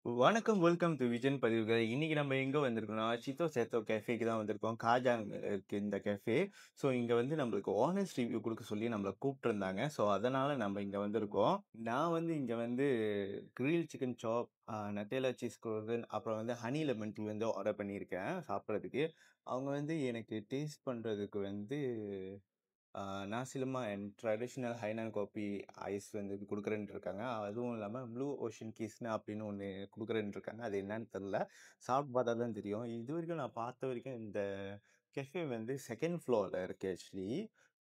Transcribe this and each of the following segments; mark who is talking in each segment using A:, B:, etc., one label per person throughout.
A: வணக்கம். Welcome to விஜன் பதிவுகள். இன்னைக்கு நம்ம எங்க வந்திருக்கோம்னா, சித்தோ சேத்தோ கேஃபேக்கு தான் வந்திருக்கோம். காஜாங்ல இருக்கு இந்த கேஃபே. ஸோ இங்க வந்து நம்மளுக்கு ஹானஸ்ட் ரிவ்யூ குடுக்க சொல்லி நம்மள கூப்ட்டுருந்தாங்க. ஸோ அதனால நம்ம இங்க வந்திருக்கோம். நான் வந்து இங்க வந்து கிரில் சிக்கன் சாப், நட்டேலா சீஸ் குரோசன், அப்புறம் வந்து ஹனி லெமன் டீ வந்து ஆர்டர் பண்ணியிருக்கேன் சாப்பிடுறதுக்கு. அவங்க வந்து எனக்கு டேஸ்ட் பண்றதுக்கு வந்து nasi lemak and traditional Hainan coffee ice வந்து குடுக்குறேன்ட்டு இருக்காங்க. அதுவும் இல்லாம ப்ளூ ஓஷன் கிஸ்னா அப்படின்னு ஒண்ணு குடுக்குறேன்ட்டு இருக்காங்க. அது என்னன்னு தெரியல. சாப்பிட்டு பார்த்தா தான் தெரியும். இதுவரைக்கும் நான் பார்த்த வரைக்கும் இந்த கெஃபே வந்து 2ண்ட் ஃப்ளோர்ல இருக்கு ஆக்சுவலி.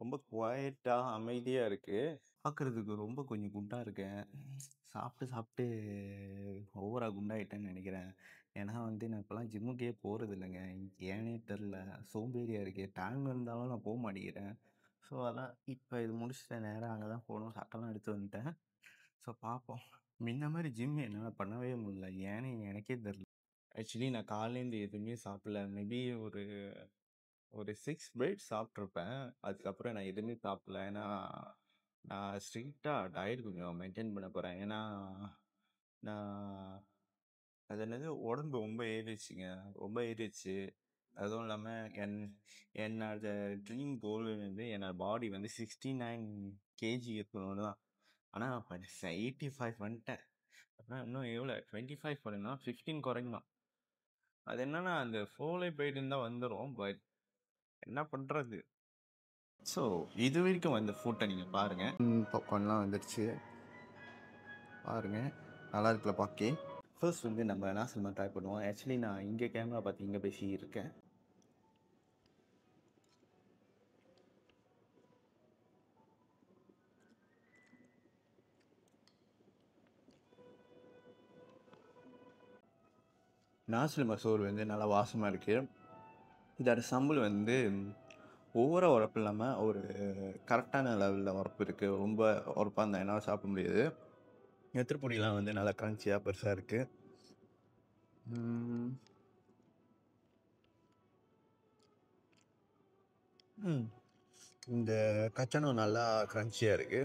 A: ரொம்ப குவைட்டா, அமைதியா இருக்கு. பார்க்கறதுக்கு ரொம்ப கொஞ்சம் குண்டா இருக்கேன். சாப்பிட்டு சாப்பிட்டு ஓவரா குண்டாயிட்டேன்னு நெனைக்கிறேன். ஏன்னா வந்து நான் இப்பலாம் ஜிம்முக்கே போறதில்லங்க. ஏன்னே தெரியல. சோம்பேறியா இருக்கு. டைம் இருந்தாலும் நான் மாட்டேங்கிறேன். ஸோ அதான் இப்ப இது முடிச்சுட்டு நேரா அங்க தான் போணும். சட்டெல்லாம் எடுத்து வந்துட்டேன். ஸோ பார்ப்போம். முன்ன மாரி ஜிம் என்னால பண்ணவே முடியல. ஏன்னு எனக்கே தெரியல. ஆக்சுவலி நான் காலையிலேருந்து எதுவுமே சாப்பிடல. மேபி ஒரு ஒரு 6 பிரெட் சாப்பிட்டுருப்பேன். அதுக்கப்புறம் நான் எதுவுமே சாப்பிடல. ஏன்னா, நான் ஸ்ட்ரிக்ட்டா டயட் கொஞ்சம் மெயின்டெயின் பண்ண போறேன். ஏன்னா, நான் அது என்னது உடம்பு ரொம்ப ஏறிடுச்சுங்க. ரொம்ப ஏறிடுச்சு. அதுவும் இல்லாம என் என்னோட ட்ரீம் கோல் வந்து என்னோட பாடி வந்து 69 கேஜி இருக்கணும்னு தான். ஆனா இப்ப 85 வந்துட்டேன். அப்புறம் இன்னும் எவ்வளோ 25 பண்ணணும்னா 15 குறைக்கணும். அது என்னன்னா அந்த ஃபோலே போயிட்டு இருந்தா வந்துரும். பட் என்ன பண்றது? ஸோ இதுவரைக்கும் வந்த ஃபுட்ட நீங்க பாருங்க. பாப்கார்ன்லாம் வந்துருச்சு. பாருங்க. நல்லா இருக்குல்ல பாக்கே. ஃபர்ஸ்ட் வந்து நம்ம நாசல்மா ட்ரை பண்ணுவோம். ஆக்சுவலி நான் இங்க கேமரா பார்த்து இங்க பேசியிருக்கேன். நாசில் மசூர் வந்து நல்லா வாசமா இருக்கு. இதோட சம்பல் வந்து ஓவரா உரப்பு இல்லாம ஒரு கரெக்டான லெவல்ல உரப்பு இருக்கு. ரொம்ப உரப்பா இருந்தா என்னால சாப்பிட முடியாது. நெத்திலி பொடிலாம் வந்து நல்லா கிரன்ச்சியா பெருசா இருக்கு. ம். ம். இந்த கச்சானம் நல்லா கிரன்ச்சியா இருக்கு.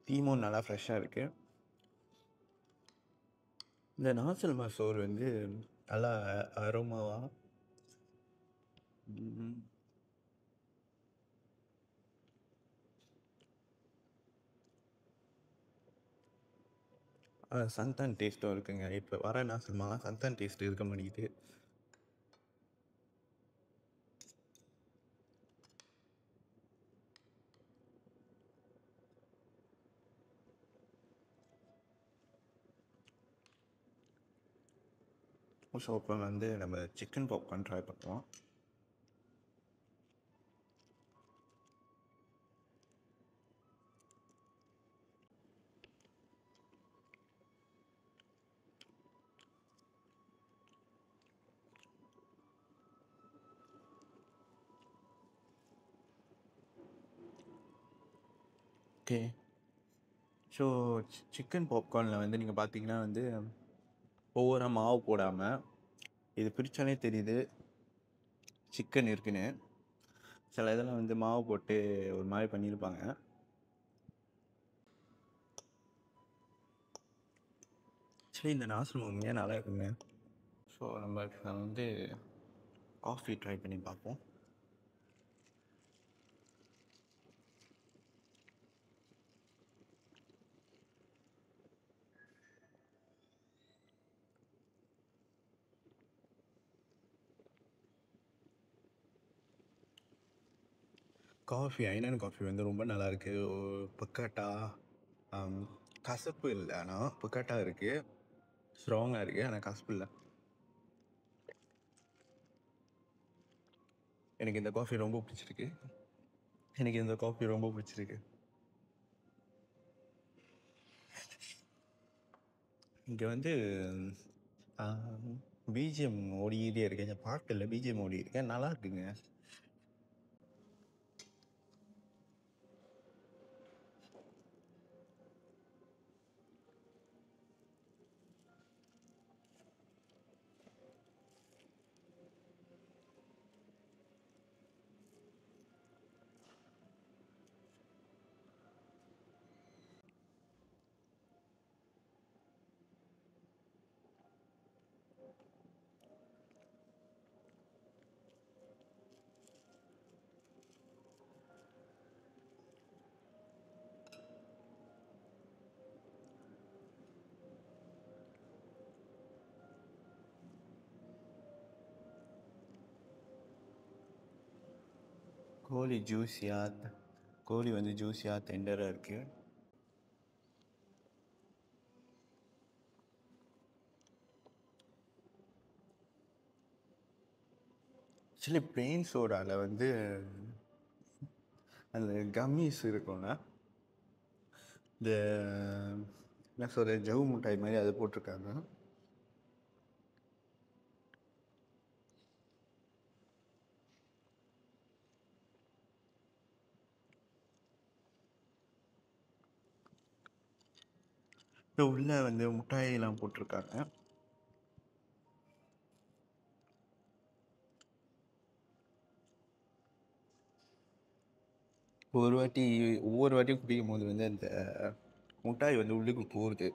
A: டீமும் நல்லா ஃப்ரெஷ்ஷா இருக்கு. இந்த நாசில் மசூர் வந்து நல்லா அரோமாவா ம். சந்தான் டேஸ்ட்டும் இருக்குங்க. இப்ப வர நாசில்மாலாம் சந்தான் டேஸ்ட் இருக்க மாட்டேங்குது. ஸோ இப்போ வந்து நம்ம சிக்கன் பாப்கார்ன் ட்ரை பண்ணுவோம். ஓகே. ஸோ சிக்கன் பாப்கார்னில் வந்து நீங்கள் பார்த்தீங்கன்னா வந்து ஒவ்வொரு மாவு போடாமல் இது பிரித்தாலே தெரியுது சிக்கன் இருக்குன்னு. சில இதெல்லாம் வந்து மாவு போட்டு ஒரு மாதிரி பண்ணியிருப்பாங்க. சரி இந்த நாசல் உண்மையாக நல்லா இருக்குங்க. ஸோ நம்ம வந்து காஃபி ட்ரை பண்ணி பார்ப்போம். காஃபி ஐனான் காஃபி வந்து ரொம்ப நல்லா இருக்கு. பக்காட்டா கசப்பு இல்லை, ஆனால் பக்காட்டா இருக்கு, ஸ்ட்ராங்காக இருக்கு, ஆனால் கசப்பு இல்லை. எனக்கு இந்த காஃபி ரொம்ப பிடிச்சிருக்கு. எனக்கு இந்த காஃபி ரொம்ப பிடிச்சிருக்கு. இங்கே வந்து பிஜிஎம் ஓடிக்கிட்டே இருக்கு. இந்த பாட்டில் பிஜிஎம் ஓடி இருக்கேன், நல்லா இருக்குங்க. கோழி ஜூஸியாக கோழி வந்து ஜூஸியாக டெண்டராக இருக்குது. ஆக்சுவலி பிளெயின் சோடாவில் வந்து அந்த கம்மிஸ் இருக்கும்ல, இந்த என்ன சொல்கிற ஜவு மிட்டாய் மாதிரி அதை போட்டிருக்காங்க. இந்த உள்ளே வந்து மிட்டாயெல்லாம் போட்டிருக்காங்க. ஒவ்வொரு வாட்டியும் குடிக்கும் போது வந்து அந்த மிட்டாய் வந்து உள்ளுக்கு போகுது.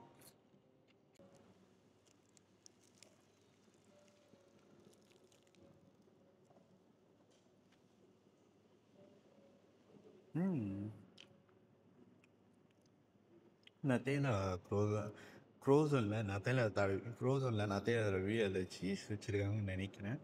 A: நத்தையில் ஃப்ரோசனில் நத்தையில் தடவி அதில் சீஸ் வச்சுருக்காங்கன்னு நினைக்கிறேன்.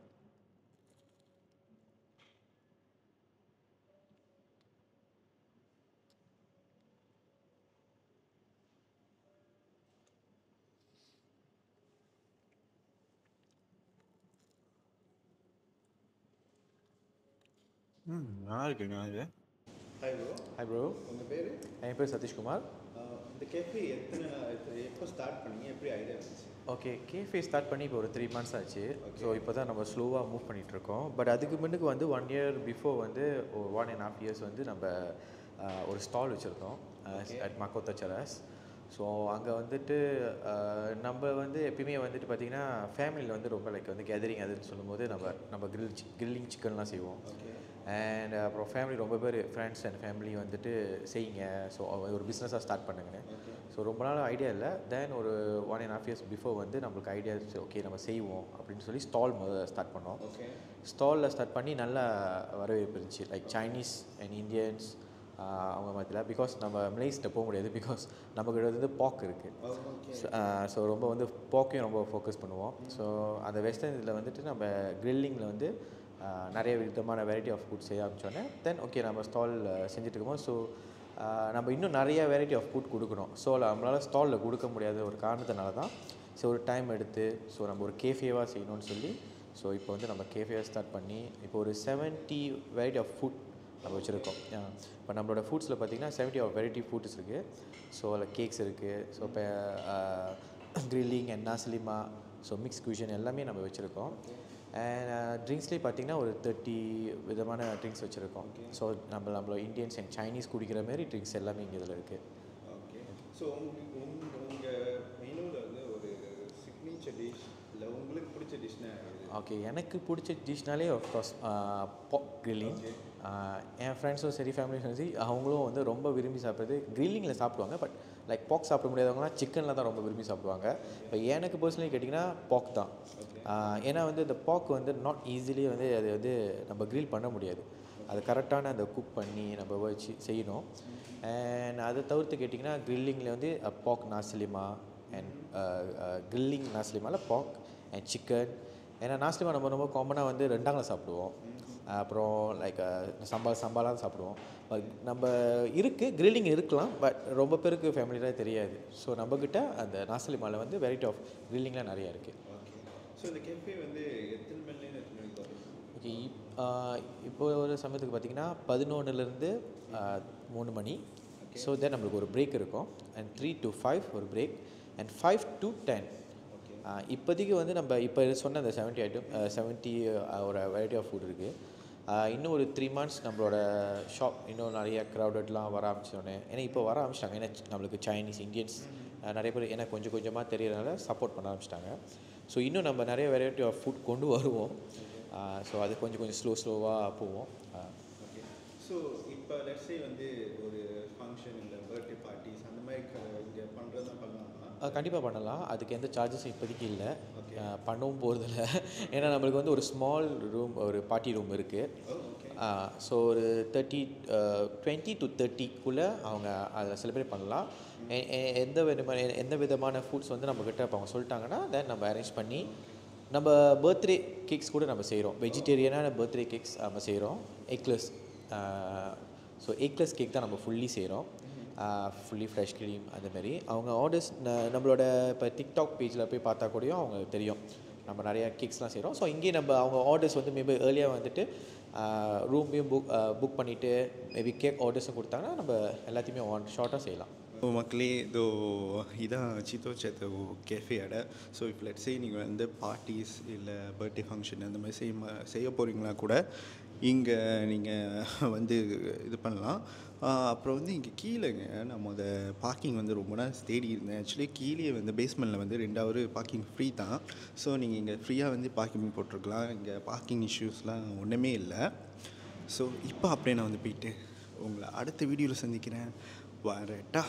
A: நல்லா இருக்குங்க இது.
B: Hi bro.
A: உங்கள் பேர்?
B: என் பேர் சதீஷ்குமார்.
A: இந்த கேஃபே எப்போ ஸ்டார்ட் பண்ணீங்க, எப்படி ஐடியா இருந்துச்சு?
B: ஓகே, கேஃபே ஸ்டார்ட் பண்ணி இப்போ ஒரு 3 months ஆச்சு. ஸோ இப்போ தான் நம்ம ஸ்லோவாக மூவ் பண்ணிகிட்ருக்கோம். பட் அதுக்கு முன்னுக்கு வந்து 1 year பிஃபோர் வந்து 1.5 years வந்து நம்ம ஒரு ஸ்டால் வச்சுருந்தோம் அட் மக்கோத்தா செராஸ். ஸோ அங்கே வந்துட்டு நம்ம வந்து எப்பயுமே வந்துட்டு பார்த்திங்கன்னா ஃபேமிலியில் வந்து ரொம்ப லைக் வந்து கேதரிங் அதுன்னு சொல்லும்போது நம்ம கிரில்லிங் சிக்கன்லாம் செய்வோம். அண்ட் அப்புறம் ஃபேமிலி ரொம்ப பேர் ஃப்ரெண்ட்ஸ் அண்ட் ஃபேமிலி வந்துட்டு செய்யுங்க, ஸோ ஒரு பிஸ்னஸாக ஸ்டார்ட் பண்ணுங்கன்னு. ஸோ ரொம்ப நாள் ஐடியா இல்லை. தென் ஒரு 1.5 years பிஃபோர் வந்து நம்மளுக்கு ஐடியா ஓகே நம்ம செய்வோம் அப்படின்னு சொல்லி ஸ்டால் ஸ்டார்ட் பண்ணோம். ஸ்டாலில் ஸ்டார்ட் பண்ணி நல்லா வரவேற்பு இருந்துச்சு. லைக் சைனீஸ் அண்ட் இந்தியன்ஸ் அவங்க மத்தியில். பிகாஸ் நம்ம மலேசியில் போக முடியாது, பிகாஸ் நமக்கு வந்து பாக் இருக்குது. ஸோ ரொம்ப வந்து பாக்கையும் ரொம்ப ஃபோக்கஸ் பண்ணுவோம். ஸோ அந்த வெஸ்டர்ன் இதில் வந்துட்டு நம்ம கிரில்லிங்கில் வந்து நிறைய விதமான வெரைட்டி ஆஃப் ஃபுட் செய்ய ஆரம்பித்தோன்னே தென் ஓகே நம்ம ஸ்டால் செஞ்சுட்டு இருக்கோம். ஸோ நம்ம இன்னும் நிறைய வெரைட்டி ஆஃப் ஃபுட் கொடுக்கணும். ஸோ நம்மளால் ஸ்டாலில் கொடுக்க முடியாத ஒரு காரணத்தினால தான் ஸோ ஒரு டைம் எடுத்து ஸோ நம்ம ஒரு கேஃபேவாக செய்யணும்னு சொல்லி ஸோ இப்போ வந்து நம்ம கேஃபேவாக ஸ்டார்ட் பண்ணி இப்போ ஒரு 70 வெரைட்டி ஆஃப் ஃபுட் நம்ம வச்சுருக்கோம். இப்போ நம்மளோட ஃபுட்ஸில் பார்த்திங்கன்னா 70 வெரைட்டி ஃபுட்ஸ் இருக்குது. ஸோ அதில் கேக்ஸ் இருக்குது. ஸோ இப்போ கிரில்லிங் அண்ட் நாஸ்லிமா, ஸோ மிக்ஸ் குஷன் எல்லாமே நம்ம வச்சுருக்கோம். அண்ட் ட்ரிங்க்ஸ்லேயே பார்த்திங்கன்னா ஒரு 30 விதமான ட்ரிங்க்ஸ் வச்சுருக்கோம். ஸோ நம்மளோட இந்தியன்ஸ் அண்ட் சைனீஸ் குடிக்கிற மாதிரி ட்ரிங்க்ஸ் எல்லாமே இங்கே இதில் இருக்குது.
A: ஓகே. ஸோ உங்கள் மெனுவில் வந்து ஒரு சிக்னேச்சர் டிஷ் இல்லை உங்களுக்கு பிடிச்ச டிஷ்னா?
B: ஓகே, எனக்கு பிடிச்ச டிஷ்னாலே ஆஃப்கோர்ஸ் பாக் கிரில்லிங். என் ஃப்ரெண்ட்ஸும் சரி ஃபேமிலியும் சரி அவங்களும் வந்து ரொம்ப விரும்பி சாப்பிட்றது கிரில்லிங்கில் சாப்பிடுவாங்க. பட் லைக் பாக் சாப்பிட முடியாதவங்களாம் சிக்கனில் தான் ரொம்ப விரும்பி சாப்பிடுவாங்க. இப்போ எனக்கு பர்சனலி கேட்டிங்கன்னா பாக் தான். ஏன்னா வந்து இந்த பாக் வந்து நாட் ஈஸிலி வந்து அது வந்து நம்ம கிரில் பண்ண முடியாது. அது கரெக்டான அந்த குக் பண்ணி நம்ம வச்சு செய்யணும். அண்ட் அதை தவிர்த்து கேட்டிங்கன்னா கிரில்லிங்கில் வந்து பாக் நாஸ்லிமா அண்ட் கிரில்லிங் நாஸ்லிமாவில் பாக் அண்ட் சிக்கன். ஏன்னா நாஸ்லிமா நம்ம ரொம்ப காமனாக வந்து ரெண்டாங்கில் சாப்பிடுவோம். அப்புறம் லைக் சம்பாலாம் சாப்பிடுவோம். நம்ம இருக்குது கிரில்லிங் இருக்கலாம், பட் ரொம்ப பேருக்கு ஃபேமிலியாக தெரியாது. ஸோ நம்மக்கிட்ட அந்த நாஸ்லிமாவில் வந்து வெரைட்டி ஆஃப் கிரில்லிங்லாம் நிறையா இருக்குது.
A: ஸோ இந்த கேஃபே வந்து எத்தனை மணிலேருந்து எத்தனை மணிக்கு வரும்?
B: ஓகே, இப்போ ஒரு சமயத்துக்கு பார்த்திங்கன்னா 11லேருந்து 3 மணி. ஸோ தென் நம்மளுக்கு ஒரு பிரேக் இருக்கும். அண்ட் 3 to 5 ஒரு பிரேக் அண்ட் 5 to 10. இப்போதைக்கு வந்து நம்ம இப்போ சொன்ன அந்த 70 ஒரு வெரைட்டி ஆஃப் ஃபுட் இருக்குது. இன்னும் ஒரு 3 months நம்மளோட ஷாப் இன்னும் நிறைய க்ரௌடட்லாம் வர ஆரம்பிச்சோன்னே, ஏன்னா இப்போ வர ஆரம்பிச்சிட்டாங்க. ஏன்னா நம்மளுக்கு சைனீஸ் இந்தியன்ஸ் நிறைய பேர் ஏன்னா கொஞ்சம் கொஞ்சமாக தெரியறதுனால சப்போர்ட் பண்ண ஆரம்பிச்சிட்டாங்க. ஸோ இன்னும் நம்ம நிறைய வெரைட்டி ஆஃப் ஃபுட் கொண்டு வருவோம். ஸோ அது கொஞ்சம் ஸ்லோவாக போவோம்.
A: ஓகே. ஸோ இப்போ லெட்ஸே வந்து ஒரு ஃபங்க்ஷன் இல்லை பர்த்டே பார்ட்டிஸ் அந்த மாதிரி இங்கே பண்ணுறது தான் பண்ணலாமா?
B: கண்டிப்பாக பண்ணலாம். அதுக்கு எந்த சார்ஜஸும் இப்போதைக்கு இல்லை, பண்ணவும் போகிறதில்ல. ஏன்னா நம்மளுக்கு வந்து ஒரு ஸ்மால் ரூம், ஒரு பார்ட்டி ரூம் இருக்குது. ஸோ ஒரு 20 to 30க்குள்ளே அவங்க அதை செலிப்ரேட் பண்ணலாம். எந்த விதமான ஃபுட்ஸ் வந்து நம்மக்கிட்ட இப்போ அவங்க சொல்லிட்டாங்கன்னா தென் நம்ம அரேஞ்ச் பண்ணி நம்ம பர்த்டே கேக்ஸ் கூட நம்ம செய்கிறோம். வெஜிடேரியனான பர்த்டே கேக்ஸ் நம்ம செய்கிறோம். எக்லெஸ் ஸோ எக்லெஸ் கேக் தான் நம்ம ஃபுல்லி செய்கிறோம். ஃபுல்லி ஃப்ரெஷ் க்ரீம் அதுமாரி அவங்க ஆர்டர்ஸ் நம்மளோட இப்போ டிக்டாக் பேஜில் போய் பார்த்தா கூடயும் அவங்க தெரியும் நம்ம நிறைய கேக்ஸ்லாம் செய்கிறோம். ஸோ இங்கேயே நம்ம அவங்க ஆர்டர்ஸ் வந்து மேபி ஏர்லியாக வந்துட்டு ரூமையும் புக் பண்ணிவிட்டு மேபி கேக் ஆர்டர்ஸும் கொடுத்தாங்கன்னா நம்ம எல்லாத்தையுமே ஷார்ட்டாக செய்யலாம்.
A: மக்களே இதோ இதான் சித்தோ சேத்தோ கேஃபேயோட. ஸோ இப்போ லெட்ஸே நீங்கள் வந்து பார்ட்டிஸ் இல்லை பர்த்டே ஃபங்க்ஷன் அந்த மாதிரி செய்ய போகிறீங்களா கூட இங்கே நீங்கள் வந்து இது பண்ணலாம். அப்புறம் வந்து இங்கே கீழேங்க நம்ம அதை பார்க்கிங் வந்து ரொம்ப நாள் தேடி இருந்தேன். ஆக்சுவலி கீழே வந்து பேஸ்மெண்ட்டில் வந்து 2 பார்க்கிங் ஃப்ரீ தான். ஸோ நீங்கள் இங்கே ஃப்ரீயாக வந்து பார்க்கிங் போட்டிருக்கலாம். இங்கே பார்க்கிங் இஷ்யூஸ்லாம் ஒன்றுமே இல்லை. ஸோ இப்போ அப்படியே நான் வந்து போயிட்டு உங்களை அடுத்த வீடியோவில் சந்திக்கிறேன். வரட்டா.